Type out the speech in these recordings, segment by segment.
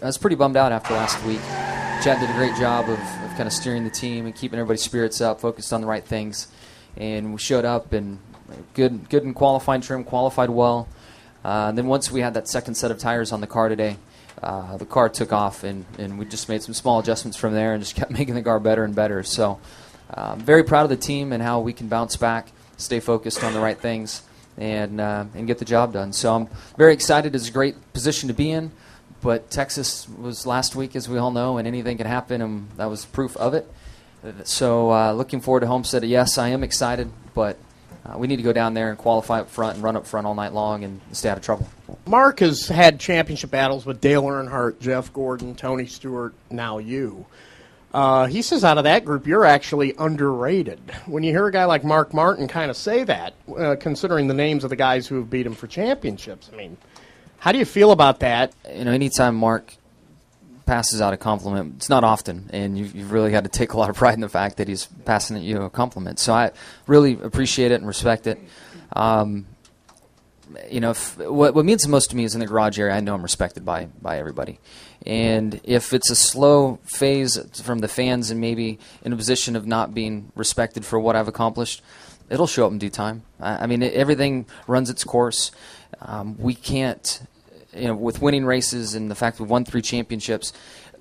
was pretty bummed out after last week. Chad did a great job of kind of steering the team and keeping everybody's spirits up, focused on the right things. And we showed up and good in qualifying trim, qualified well. And then once we had that second set of tires on the car today, the car took off, and we just made some small adjustments from there and just kept making the car better and better. So very proud of the team and how we can bounce back, stay focused on the right things, and get the job done. So I'm very excited. It's a great position to be in. But Texas was last week, as we all know, and anything can happen, and that was proof of it. So looking forward to Homestead. Yes, I am excited, but we need to go down there and qualify up front and run up front all night long and stay out of trouble. Mark has had championship battles with Dale Earnhardt, Jeff Gordon, Tony Stewart, now you. He says out of that group, you're actually underrated. When you hear a guy like Mark Martin kind of say that, considering the names of the guys who have beat him for championships, I mean, how do you feel about that? Anytime Mark passes out a compliment, it's not often, and you've really got to take a lot of pride in the fact that he's passing you a compliment. So I really appreciate it and respect it. What means the most to me is in the garage area, I know I'm respected by everybody. And if it's a slow phase from the fans and maybe in a position of not being respected for what I've accomplished, it'll show up in due time. Everything runs its course. We can't, with winning races and the fact we've won 3 championships,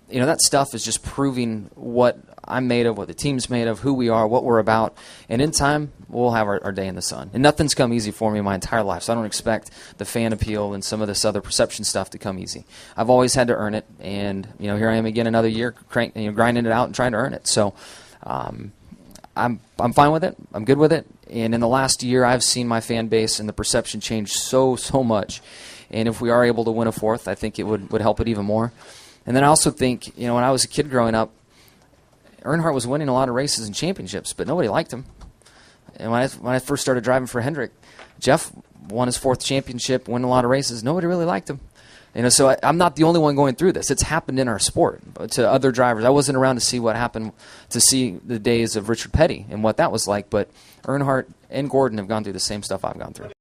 that stuff is just proving what I'm made of, what the team's made of, who we are, what we're about. And in time, we'll have our day in the sun. And nothing's come easy for me my entire life, so I don't expect the fan appeal and some of this other perception stuff to come easy. I've always had to earn it, and here I am again another year grinding it out and trying to earn it. So I'm fine with it. I'm good with it. And in the last year, I've seen my fan base and the perception change so much. And if we are able to win a 4th, I think it would help it even more. And then I also think, when I was a kid growing up, Earnhardt was winning a lot of races and championships, but nobody liked him. And when I first started driving for Hendrick, Jeff won his 4th championship, won a lot of races. Nobody really liked him. So I'm not the only one going through this. It's happened in our sport to other drivers. I wasn't around to see what happened, to see the days of Richard Petty and what that was like, but Earnhardt and Gordon have gone through the same stuff I've gone through.